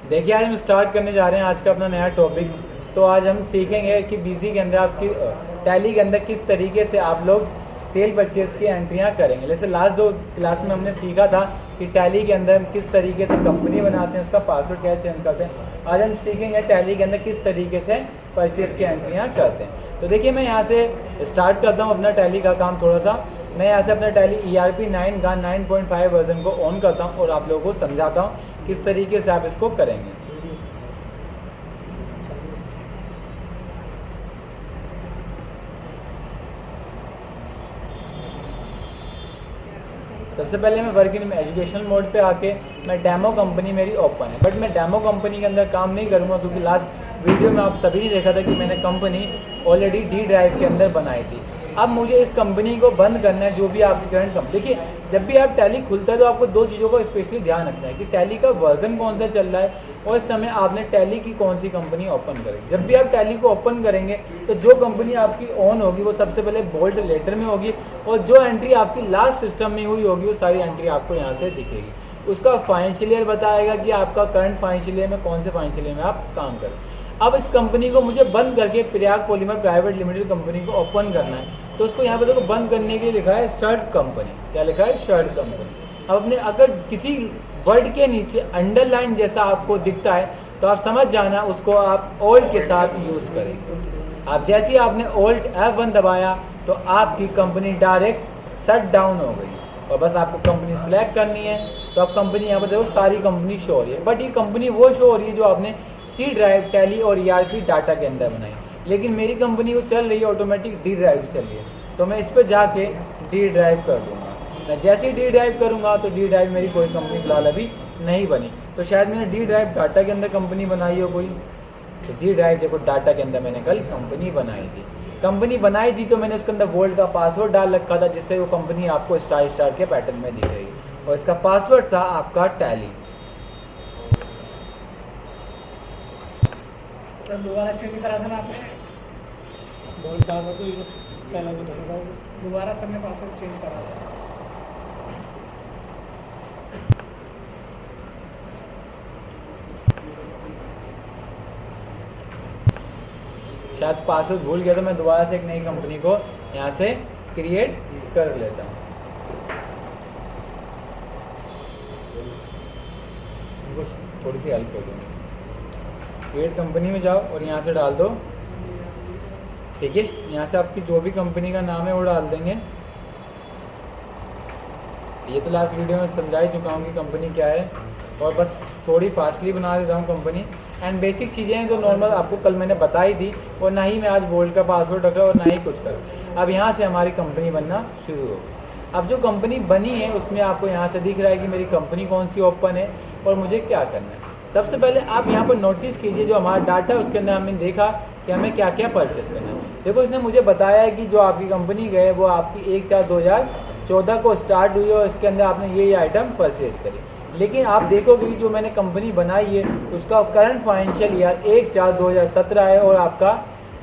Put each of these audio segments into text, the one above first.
देखिए आज हम स्टार्ट करने जा रहे हैं आज का अपना नया टॉपिक। तो आज हम सीखेंगे कि बीसी के अंदर आपकी टैली के अंदर किस तरीके से आप लोग सेल परचेज की एंट्रियां करेंगे। जैसे लास्ट 2 क्लास में हमने सीखा था कि टैली के अंदर किस तरीके से कंपनी बनाते हैं, उसका पासवर्ड क्या चेंज करते हैं। आज हम सीखेंगे टैली के अंदर किस तरीके से परचेज की एंट्रियाँ करते हैं। तो देखिए मैं यहाँ से स्टार्ट करता हूँ अपना टैली का काम थोड़ा सा। मैं यहाँ से अपना टैली ERP 9 का 9.5 वर्जन को ऑन करता हूँ और आप लोगों को समझाता हूँ किस तरीके से आप इसको करेंगे। सबसे पहले मैं वर्किंग में एजुकेशनल मोड पे आके मैं डेमो कंपनी मेरी ओपन है, बट मैं डेमो कंपनी के अंदर काम नहीं करूँगा क्योंकि लास्ट वीडियो में आप सभी ने देखा था कि मैंने कंपनी ऑलरेडी D ड्राइव के अंदर बनाई थी। अब मुझे इस कंपनी को बंद करना है, जो भी आपकी करंट कंपनी। देखिए जब भी आप टैली खुलता है तो आपको 2 चीज़ों का स्पेशली ध्यान रखना है कि टैली का वर्जन कौन सा चल रहा है और इस समय आपने टैली की कौन सी कंपनी ओपन करेगी। जब भी आप टैली को ओपन करेंगे तो जो कंपनी आपकी ऑन होगी वो सबसे पहले बोल्ड लेटर में होगी और जो एंट्री आपकी लास्ट सिस्टम में हुई होगी वो सारी एंट्री आपको यहाँ से दिखेगी। उसका फाइनेंशियल ईयर बताएगा कि आपका करंट फाइनेंशियल ईयर में कौन से फाइनेंशियल ईयर में आप काम करें। अब इस कंपनी को मुझे बंद करके Prayag polymer private limited company को ओपन करना है, तो उसको यहाँ पे देखो बंद करने के लिए लिखा है शर्ट कंपनी। क्या लिखा है? Shirt company. अब अपने अगर किसी वर्ड के नीचे अंडरलाइन जैसा आपको दिखता है तो आप समझ जाना उसको आप ओल्ड के साथ यूज़ करेंगे। आप जैसे ही आपने ओल्ड F1 दबाया तो आपकी कंपनी डायरेक्ट शट डाउन हो गई और बस आपको कंपनी सिलेक्ट करनी है। तो अब कंपनी यहाँ पर देखो सारी कंपनी शो हो रही है, बट ये कंपनी वो शो हो रही है जो आपने C ड्राइव, टैली और ERP डाटा के अंदर बनाई। लेकिन मेरी कंपनी वो चल रही है ऑटोमेटिक D ड्राइव चल रही है, तो मैं इस पर जाके D ड्राइव कर दूंगा। मैं जैसे ही D ड्राइव करूंगा तो D ड्राइव मेरी कोई कंपनी फिलहाल अभी नहीं बनी, तो शायद मैंने D ड्राइव डाटा के अंदर कंपनी बनाई हो कोई। तो D ड्राइव देखो डाटा के अंदर मैंने कल कंपनी बनाई थी। कंपनी बनाई थी तो मैंने उसके अंदर वोल्ट का पासवर्ड डाल रखा था जिससे वो कंपनी आपको स्टार स्टार के पैटर्न में दिख रही और इसका पासवर्ड था आपका टैली। सर दोबारा चेक करा था ना आपने? बोल्ट डाला तो ये पहला भी था, दोबारा सर ने पासवर्ड चेंज करा था। शायद पासवर्ड भूल गया तो मैं दोबारा से एक नई कंपनी को यहाँ से क्रिएट कर लेता हूँ। थोड़ी सी हेल्प कर दूँगा। क्रिएट कंपनी में जाओ और यहाँ से डाल दो, ठीक है। यहाँ से आपकी जो भी कंपनी का नाम है वो डाल देंगे। ये तो लास्ट वीडियो में समझा ही चुका हूँ कि कंपनी क्या है, और बस थोड़ी फास्टली बना देता हूँ कंपनी। एंड बेसिक चीज़ें हैं जो नॉर्मल आपको कल मैंने बताई थी, और ना ही मैं आज बोल्ड का पासवर्ड रख रहा और ना ही कुछ कर। अब यहाँ से हमारी कंपनी बनना शुरू हो गई। अब जो कंपनी बनी है उसमें आपको यहाँ से दिख रहा है कि मेरी कंपनी कौन सी ओपन है और मुझे क्या करना है। सबसे पहले आप यहाँ पर नोटिस कीजिए जो हमारा डाटा है उसके अंदर हमने देखा कि हमें क्या क्या परचेस करना है। देखो इसने मुझे बताया है कि जो आपकी कंपनी गए वो आपकी 1/4/2014 को स्टार्ट हुई और इसके अंदर आपने ये आइटम परचेज करी। लेकिन आप देखोगे कि जो मैंने कंपनी बनाई है उसका करंट फाइनेंशियल ईयर 1/4/2017 है और आपका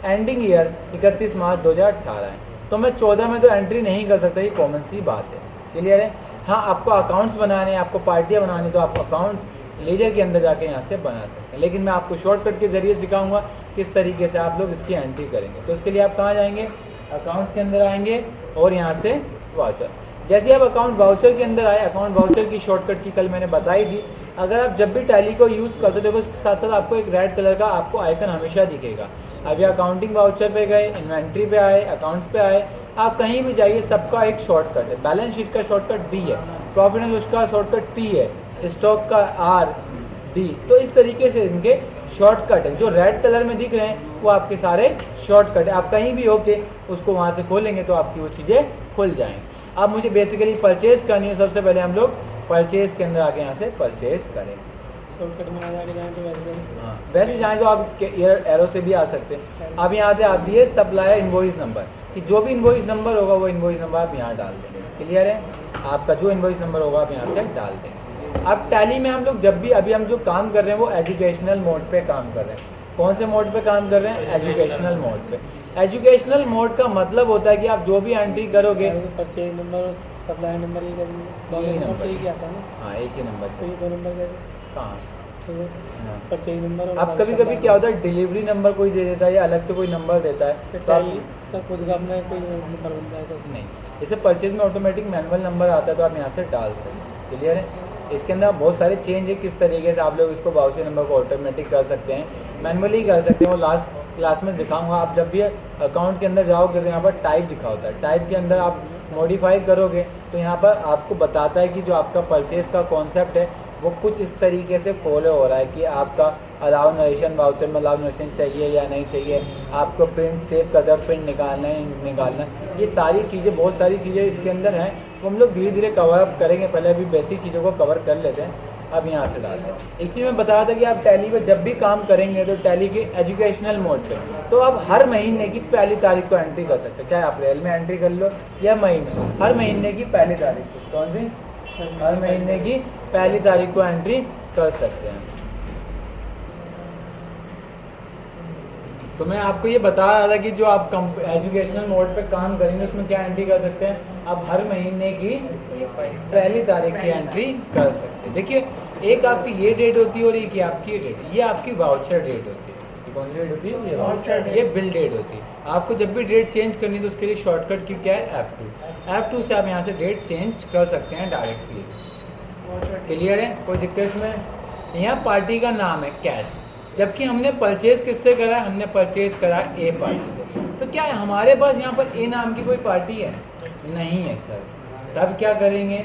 एंडिंग ईयर 31 मार्च 2018 है। तो मैं 14 में तो एंट्री नहीं कर सकता, ये कॉमन सी बात है। क्लियर है? हाँ, आपको अकाउंट्स बनाने, आपको पार्टियाँ बनानी तो आप अकाउंट लेजर के अंदर जाके यहाँ से बना सकते हैं, लेकिन मैं आपको शॉर्टकट के ज़रिए सिखाऊंगा किस तरीके से आप लोग इसकी एंट्री करेंगे। तो इसके लिए आप कहाँ जाएंगे? अकाउंट्स के अंदर आएंगे और यहाँ से वाउचर। जैसे आप अकाउंट वाउचर के अंदर आए, अकाउंट वाउचर की शॉर्टकट की कल मैंने बताई थी। अगर आप जब भी टैली को यूज़ करते हो देखो इसके साथ साथ आपको एक रेड कलर का आपको आइकन हमेशा दिखेगा। अभी अकाउंटिंग वाउचर पे गए, इन्वेंट्री पे आए, अकाउंट्स पे आए, आप कहीं भी जाइए सबका एक शॉर्टकट है। बैलेंस शीट का शॉर्टकट B है, प्रॉफिट एंड लॉस का शॉर्टकट P है, स्टॉक का R/D। तो इस तरीके से इनके शॉर्टकट है। जो रेड कलर में दिख रहे हैं वो आपके सारे शॉर्टकट है। आप कहीं भी होके उसको वहाँ से खोलेंगे तो आपकी वो चीज़ें खुल जाएंगी। अब मुझे बेसिकली परचेज करनी है, सबसे पहले हम लोग परचेज के अंदर आके यहाँ से परचेज करें। शॉर्टकट में आ जाके जाएँ तो वैसे हाँ, वैसे जाएँ तो आप एरो से भी आ सकते हैं। अब यहाँ से आती है सप्लायर इनवॉइस नंबर, कि जो भी इनवॉइस नंबर होगा वो इनवॉइस नंबर आप यहाँ डाल देंगे। क्लियर है? आपका जो इनवॉइस नंबर होगा आप यहाँ से डाल देंगे। अब टैली में हम लोग जब भी अभी हम जो काम कर रहे हैं वो एजुकेशनल मोड पे काम कर रहे हैं। कौन से मोड पे काम कर रहे हैं? एजुकेशनल मोड पे। एजुकेशनल मोड का मतलब होता है कि आप जो भी एंट्री करोगे, परचेज नंबर और सप्लायर नंबर ही करेंगे, यही नंबर ही आता है ना। हाँ, एक ही नंबर तो चाहिए। ये 2 नंबर कैसे? कहाँ? Purchase number. अब कभी कभी क्या होता है डिलीवरी नंबर कोई दे देता है या अलग से कोई नंबर देता है तो आप सर खुद का अपना कोई नंबर बनता है सर? नहीं, जैसे परचेज में ऑटोमेटिक मैनुअल नंबर आता है तो आप यहाँ से डाल सकते हैं। क्लियर है? इसके अंदर बहुत सारे चेंज है किस तरीके से आप लोग इसको वाउचर नंबर को ऑटोमेटिक कर सकते हैं, मैनुअली कर सकते हैं। वो लास्ट क्लास में दिखाऊंगा। आप जब भी अकाउंट के अंदर जाओगे तो यहाँ पर टाइप दिखा होता है, टाइप के अंदर आप मॉडिफाई करोगे तो यहाँ पर आपको बताता है कि जो आपका परचेज का कॉन्सेप्ट है वो कुछ इस तरीके से फॉलो हो रहा है कि आपका अलाउ नरेशन वाउचर में अलाउ नरेशन चाहिए या नहीं चाहिए, आपको प्रिंट सेव कर प्रिंट निकालना है निकालना, ये सारी चीज़ें बहुत सारी चीज़ें इसके अंदर हैं। वो हम लोग धीरे धीरे कवर अप करेंगे, पहले अभी बेसिक चीज़ों को कवर कर लेते हैं। अब यहाँ से डालते हैं। एक चीज़ मैं बताया था कि आप टैली पे जब भी काम करेंगे तो टैली के एजुकेशनल मोड पे तो आप हर महीने की पहली तारीख को एंट्री कर सकते हैं, चाहे अप्रैल में एंट्री कर लो या मई में। हर महीने की पहली तारीख को, कौन सी? हर महीने की पहली तारीख को एंट्री कर सकते हैं। तो मैं आपको ये बता रहा था कि जो आप एजुकेशनल मोड पे काम करेंगे उसमें क्या एंट्री कर सकते हैं, आप हर महीने की पहली तारीख की एंट्री कर सकते हैं। देखिए, एक आपकी ये डेट होती है और एक ये आपकी डेट, ये आपकी वाउचर डेट होती है। कौन सी डेट होती है? Voucher date. ये बिल डेट होती है। आपको जब भी डेट चेंज करनी है तो उसके लिए शॉर्टकट की क्या है? F2 से आप यहाँ से डेट चेंज कर सकते हैं डायरेक्टली। क्लियर है? कोई दिक्कत इसमें? यहाँ पार्टी का नाम है कैश, जबकि हमने परचेज किससे करा है? हमने परचेज करा है ए पार्टी से। तो क्या है हमारे पास यहाँ पर ए नाम की कोई पार्टी है? नहीं है सर। तब क्या करेंगे?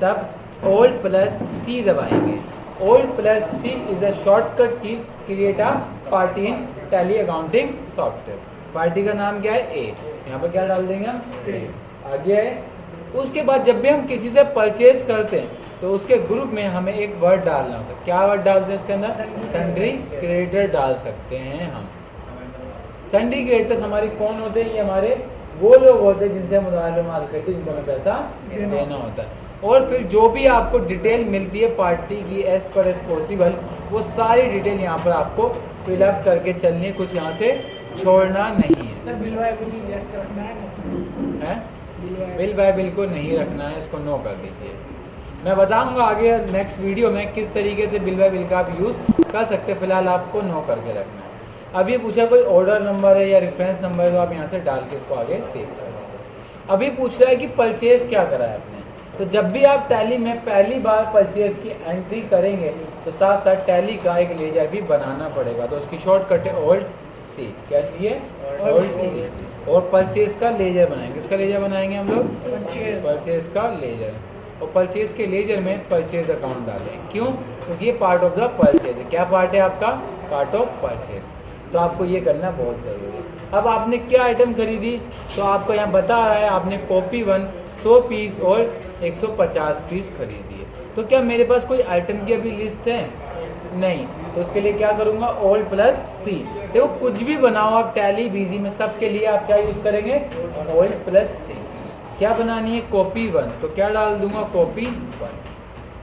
तब Alt प्लस सी दबाएंगे। Alt plus C is a shortcut key create a party in Tally accounting software. Party का नाम क्या है? ए। यहाँ पर क्या डाल देंगे हम? ए। आगे है। उसके बाद जब भी हम किसी से परचेज करते हैं तो उसके ग्रुप में हमें एक वर्ड डालना होता है। क्या वर्ड डालते हैं इसके अंदर? सन्ड्री क्रेडिटर डाल सकते हैं हम। सन्ड्री क्रेडिटर्स हमारे कौन होते हैं? ये हमारे वो लोग होते हैं जिनसे हम उधार माल करते हैं, जिनको हमें पैसा देना होता है। और फिर जो भी आपको डिटेल मिलती है पार्टी की एज पर एज पॉसिबल, वो सारी डिटेल यहाँ पर आपको फिलअप करके चलनी है, कुछ यहाँ से छोड़ना नहीं है। Sir bill bye bill yes रखना है? बिल बाय बिल को नहीं रखना है, इसको नो कर दीजिए। मैं बताऊंगा आगे नेक्स्ट वीडियो में किस तरीके से बिल बाय बिल का आप यूज़ कर सकते हैं। फिलहाल आपको नो करके रखना है। अभी पूछा कोई ऑर्डर नंबर है या रेफरेंस नंबर है तो आप यहाँ से डाल के इसको आगे सेव कर देंगे। अभी पूछ रहा है कि परचेज क्या करा है आपने, तो जब भी आप टैली में पहली बार परचेज की एंट्री करेंगे तो साथ साथ टैली का एक लेजर भी बनाना पड़ेगा। तो उसकी शॉर्टकट है Alt C। क्या चाहिए? Alt C। और परचेज का लेजर बनाएंगे। किसका लेजर बनाएंगे हम लोग? परचेज का लेजर। और परचेज के लेजर में परचेज अकाउंट डालें। क्यों? क्योंकि ये पार्ट ऑफ द परचेज है। क्या पार्ट है आपका? Part of purchase. तो आपको ये करना बहुत ज़रूरी है। अब आपने क्या आइटम खरीदी तो आपको यहाँ बता रहा है आपने कॉपी 1 100 पीस और 150 पीस खरीदी है। तो क्या मेरे पास कोई आइटम की अभी लिस्ट है? नहीं। तो उसके लिए क्या करूँगा? Alt प्लस सी। देखो कुछ भी बनाओ आप टैली बीजी में, सबके लिए आप क्या यूज़ करेंगे? Alt प्लस सी। क्या बनानी है? कॉपी 1, तो क्या डाल दूंगा? कॉपी 1।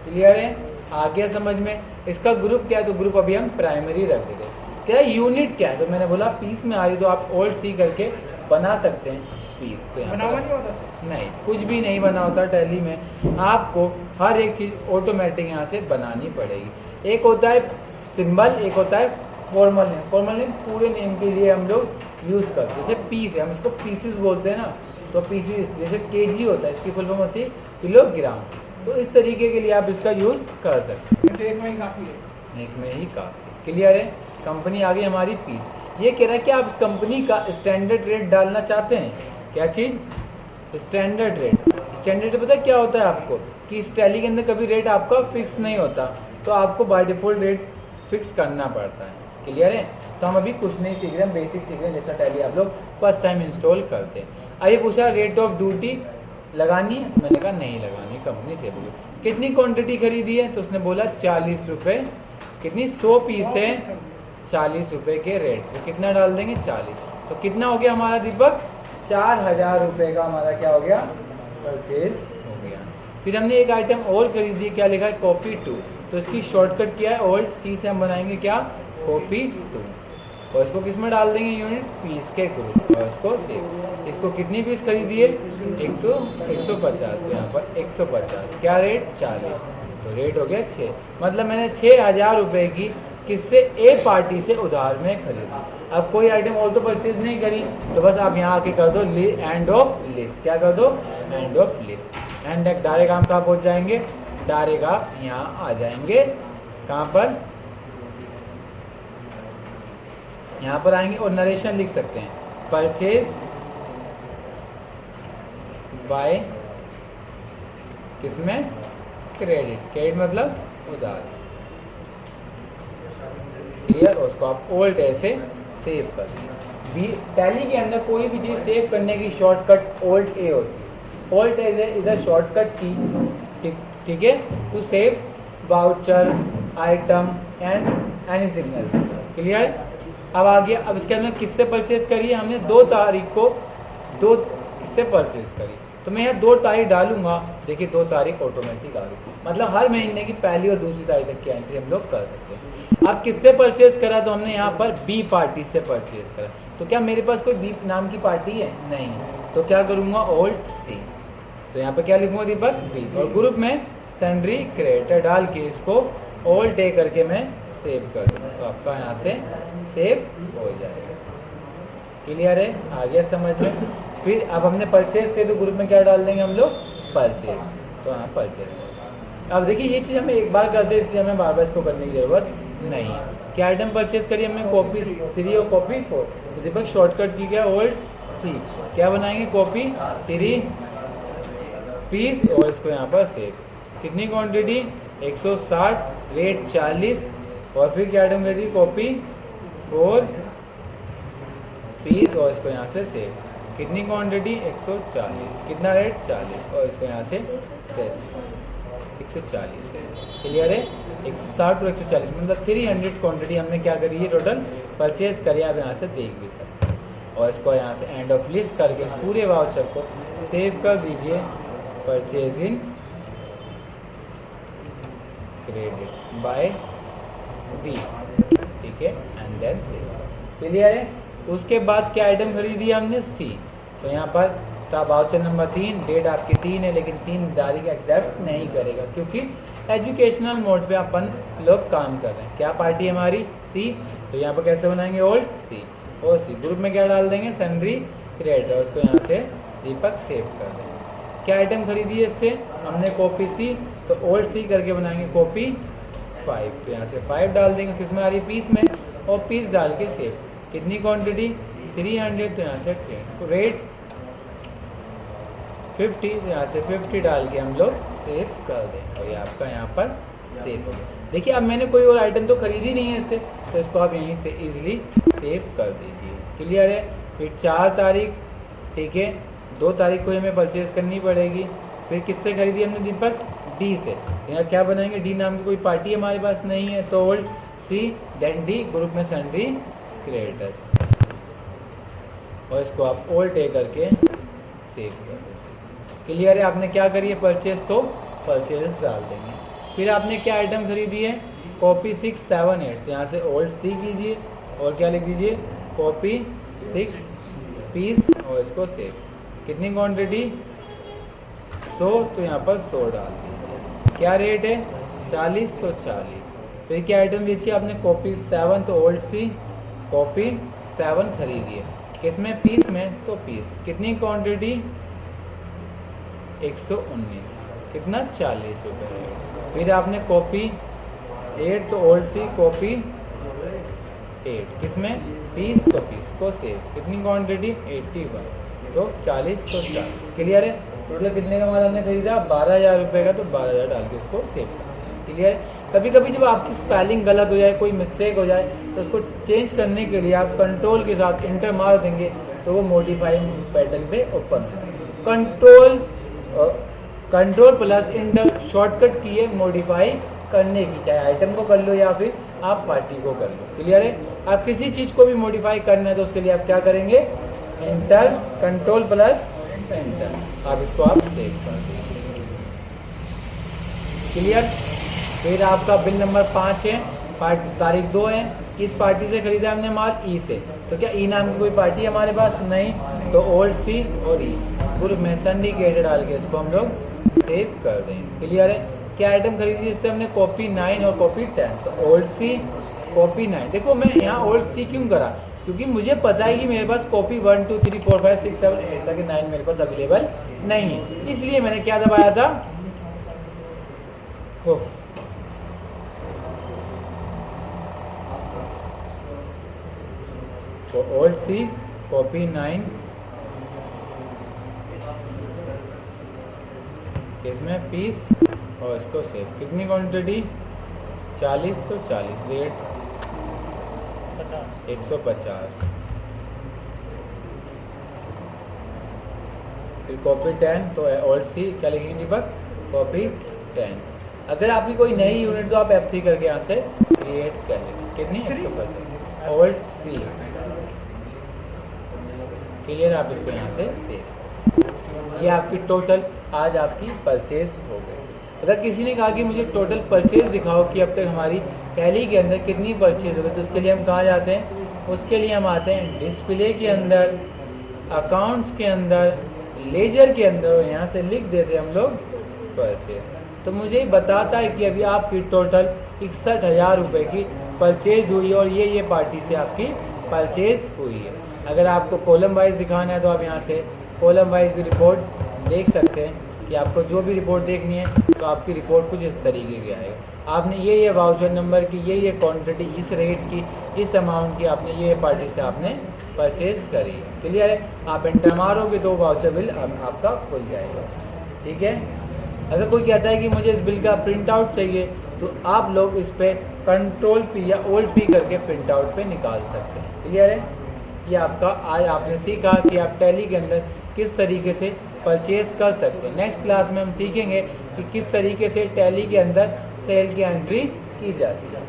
क्लियर है? आ गया समझ में? इसका ग्रुप क्या है? तो ग्रुप अभी हम प्राइमरी रख देते। क्या यूनिट क्या है? तो मैंने बोला पीस में आ रही तो आप Alt सी करके बना सकते हैं पीस। तो यहाँ नहीं, कुछ भी नहीं बना होता टैली में। आपको हर एक चीज़ ऑटोमेटिक यहाँ से बनानी पड़ेगी। एक होता है सिंबल, एक होता है फॉर्मल नेम। फॉर्मल नेम पूरे नेम के लिए हम लोग यूज़ करते हैं। जैसे पीस है, हम इसको पीसेस बोलते हैं ना, तो पीसेस। जैसे केजी होता है, इसकी फुल फॉर्म होती है किलोग्राम। तो इस तरीके के लिए आप इसका यूज़ कर सकते हैं। एक में ही काफ़ी है। एक में ही काफ़ी। क्लियर है? कंपनी आ गई हमारी पीस। ये कह रहा है कि आप इस कंपनी का स्टैंडर्ड रेट डालना चाहते हैं। क्या चीज़? Standard rate. स्टैंडर्ड रेट पता क्या होता है आपको? कि इस टैली के अंदर कभी रेट आपका फिक्स नहीं होता, तो आपको बाय डिफ़ॉल्ट रेट फिक्स करना पड़ता है। क्लियर है? तो हम अभी कुछ नहीं सीख रहे हैं, बेसिक सीख रहे हैं, जैसा टैली आप लोग फर्स्ट टाइम इंस्टॉल करते हैं। अभी पूछा रेट ऑफ ड्यूटी लगानी है, तो मैंने कहा नहीं लगानी, कंपनी से बोली। कितनी क्वांटिटी खरीदी है? तो उसने बोला 40 रुपये। कितनी? 100 पीस है, 40 रुपये के रेट से कितना डाल देंगे? 40। तो कितना हो गया हमारा दीपक? 4000 रुपये का हमारा क्या हो गया? परचेज हो गया। फिर हमने एक आइटम और खरीदी, क्या लिखा है? कॉपी 2। तो इसकी शॉर्टकट क्या है? Alt C से हम बनाएंगे क्या? कॉपी 2। और इसको किस में डाल देंगे? यूनिट पीस के ग्रुप। और इसको सेव। इसको कितनी पीस खरीदी है? 150। तो यहाँ पर 150। क्या रेट? 40। तो रेट हो गया 6। मतलब मैंने 6,000 रुपये की किससे, ए पार्टी से उधार में खरीदी। अब कोई आइटम और तो परचेज नहीं करी, तो बस आप यहाँ आके कर दो एंड ऑफ लिस्ट। क्या कर दो, end of list. And direct हम कहाँ पहुँच जाएंगे, डायरेक्ट आप यहाँ आ जाएंगे, कहाँ पर, यहाँ पर आएंगे और नरेशन लिख सकते हैं, परचेज बाय किसमें, क्रेडिट। क्रेडिट मतलब उधार, क्लियर। उसको आप ओल्ड ऐसे सेव कर दें। टैली के अंदर कोई भी चीज़ सेव करने की शॉर्टकट ओल्ड ए होती है। Alt A is a shortcut की, ठीक है, to save voucher, item and anything else, clear. अब आगे, अब इसके अंदर किससे परचेज करी है हमने, 2 तारीख को 2 किससे परचेज करी, तो मैं यहाँ 2 तारीख डालूंगा। देखिए 2 तारीख ऑटोमेटिक आ गई, मतलब हर महीने की पहली और दूसरी तारीख तक की एंट्री हम लोग कर सकते हैं। अब किससे परचेज करा, तो हमने यहाँ पर बी पार्टी से परचेज करा। तो क्या मेरे पास कोई बी नाम की पार्टी है, नहीं, तो क्या करूँगा, ओल्ड सी। तो यहाँ पर क्या लिखूंगा, दीपक बी, और ग्रुप में सैंड्री क्रिएटर डाल के इसको ओल्ड ए करके मैं सेव कर दूँगा, तो आपका यहाँ से सेव हो जाएगा। क्लियर है, आ गया समझ में। फिर अब हमने परचेज किया तो ग्रुप में क्या डाल देंगे हम लोग, परचेज, तो यहाँ परचेज। अब देखिए ये चीज़ हमें एक बार करते हैं, इसलिए हमें बार बार इसको करने की ज़रूरत नहीं है। क्या आइटम परचेज करिए हमने, कॉपी 3 और कॉपी 4, तो दीपक शॉर्टकट की क्या, ओल्ड सी। क्या बनाएंगे, कॉपी 3 पीस और इसको यहाँ पर सेव। कितनी क्वांटिटी, 160, रेट 40, और फिर क्या आइटम कर दी, कॉपी 4 पीस और इसको यहाँ से सेव। कितनी क्वांटिटी, 140, कितना रेट 40, और इसको यहाँ से सेव 140 है। क्लियर है, 160 और 140 मतलब 300 क्वांटिटी हमने क्या करी है, टोटल परचेज करी। आप यहाँ से देख भी सकते हैं, और इसको यहाँ से एंड ऑफ लिस्ट करके इस पूरे वाउचर को सेव कर दीजिए, purchase in credit by B, ठीक है, एंड देन सेव। क्लियर है। उसके बाद क्या आइटम खरीदी हमने, सी, तो यहाँ पर था वाउचर नंबर 3, डेट आपकी 3 है, लेकिन 3 तारीख एक्सेप्ट नहीं करेगा क्योंकि एजुकेशनल मोड पे अपन लोग काम कर रहे हैं। क्या पार्टी हमारी, सी, तो यहाँ पर कैसे बनाएंगे, ओल्ड सी, और सी ग्रुप में क्या डाल देंगे, सैंड्री क्रिएटर, उसको यहाँ से दीपक सेव कर देंगे। क्या आइटम खरीदी है इससे हमने, कॉपी सी, तो ओल्ड सी करके बनाएंगे कॉपी 5, तो यहाँ से 5 डाल देंगे, किस में आ रही है, पीस में, और पीस डाल के सेव। कितनी क्वांटिटी, 300, तो यहाँ से रेट 50, तो यहाँ से 50 डाल के हम लोग सेव कर दें, और ये आपका यहाँ पर सेव हो गया। देखिए अब मैंने कोई और आइटम तो खरीदी नहीं है इससे, तो इसको आप यहीं से इजीली सेव कर दीजिए। क्लियर है। फिर 4 तारीख, ठीक है, 2 तारीख को हमें परचेज करनी पड़ेगी। फिर किससे खरीदी हमने दीपक, डी से, तो यहाँ क्या बनाएंगे, डी नाम की कोई पार्टी हमारे पास नहीं है, तो ओल्ड सी देन डी, ग्रुप में सैंड्री क्रिएटर्स, और इसको आप ओल्ड ए करके सेव कर दो। क्लियर है। आपने क्या करी है, परचेज, तो परचेज डाल देंगे। फिर आपने क्या आइटम खरीदी है, कॉपी 6, 7, 8, तो यहाँ से ओल्ड सी कीजिए, और क्या लिख दीजिए, कॉपी 6 पीस, और इसको सेव। कितनी क्वांटिटी, 100, तो यहाँ पर 100 डाल दीजिए। क्या रेट है, 40, तो 40। फिर क्या आइटम बेची आपने, कॉपी 7, तो ओल्ड सी कॉपी 7 खरीदी है, किसमें, पीस में, तो पीस। कितनी क्वांटिटी, 119, कितना, 40 रुपये। फिर आपने कॉपी 8, तो ओल्ड सी कॉपी 8, किसमें, पीस, तो पीस को सेव। कितनी क्वांटिटी, 81, तो 40, तो 40। क्लियर है। टोटल कितने का माल हमने खरीदा, 12,000 रुपये का, तो 12,000 डाल के इसको सेव कर। क्लियर है। कभी कभी जब आपकी स्पेलिंग गलत हो जाए, कोई मिस्टेक हो जाए, तो उसको चेंज करने के लिए आप कंट्रोल के साथ इंटर मार देंगे, तो वो मॉडिफाइंग पैटर्न पे ओपन हो जाए। कंट्रोल प्लस इंटर शॉर्टकट की है मॉडिफाई करने की, चाहे आइटम को कर लो या फिर आप पार्टी को कर लो। क्लियर है। आप किसी चीज़ को भी मॉडिफाई करना है तो उसके लिए आप क्या करेंगे, इंटर, कंट्रोल प्लस इंटर, आप इसको आप सेव कर दीजिए। क्लियर। फिर आपका बिल नंबर 5 है, तारीख 2 है, किस पार्टी से खरीदा हमने माल, ई से, तो क्या ई नाम की कोई पार्टी हमारे पास नहीं, तो ओल्ड सी और ई, ग्रुप में सिंडिकेटेड डाल के इसको हम लोग सेव कर देंगे। क्लियर है। क्या आइटम खरीदी जिससे हमने कॉपी 9 और कॉपी 10, तो ओल्ड सी कॉपी 9। देखो मैं यहाँ ओल्ड सी क्यों करा, क्योंकि मुझे पता है कि मेरे पास कॉपी 1 2 3 4 5 6 7 8 तक 9 मेरे पास अवेलेबल नहीं है, इसलिए मैंने क्या दबाया था, तो ओल्ड सी कॉपी 9, इसमें पीस और इसको सेव। कितनी क्वांटिटी, 40, तो 40 रेट 150। फिर कॉपी 10, तो ओल्ड सी क्या लिखेंगे दीपक, कॉपी 10। अगर आपकी कोई नई यूनिट तो आप F3 करके यहाँ से क्रिएट कर लेंगे। कितनी, 150 ओल्ड सी। क्लियर, आप इसको यहाँ से सेव। ये आपकी टोटल आज आपकी परचेज हो गई। अगर किसी ने कहा कि मुझे टोटल परचेज दिखाओ कि अब तक हमारी टैली के अंदर कितनी परचेज हो गई, तो उसके लिए हम कहाँ जाते हैं, उसके लिए हम आते हैं डिस्प्ले के अंदर, अकाउंट्स के अंदर, लेजर के अंदर, और यहाँ से लिख देते हैं हम लोग परचेज। तो मुझे बताता है कि अभी आपकी टोटल 61,000 रुपये की परचेज हुई और ये पार्टी से आपकी परचेज हुई है। अगर आपको कॉलम वाइज दिखाना है तो आप यहाँ से कॉलम वाइज भी रिपोर्ट देख सकते हैं कि आपको जो भी रिपोर्ट देखनी है तो आपकी रिपोर्ट कुछ इस तरीके की आएगी। आपने ये वाउचर नंबर की, ये क्वांटिटी, इस रेट की, इस अमाउंट की आपने ये पार्टी से आपने परचेज करी। क्लियर है, आप एंटर मारोगे तो वाउचर बिल आपका खुल जाएगा। ठीक है, अगर कोई कहता है कि मुझे इस बिल का प्रिंट आउट चाहिए तो आप लोग इस पर कंट्रोल P या ओल्ड P करके प्रिंट आउट पे निकाल सकते हैं। क्लियर है, ये आपका आज आपने सीखा कि आप टैली के अंदर किस तरीके से परचेज कर सकते हैं। नेक्स्ट क्लास में हम सीखेंगे कि किस तरीके से टैली के अंदर सेल की एंट्री की जाती है।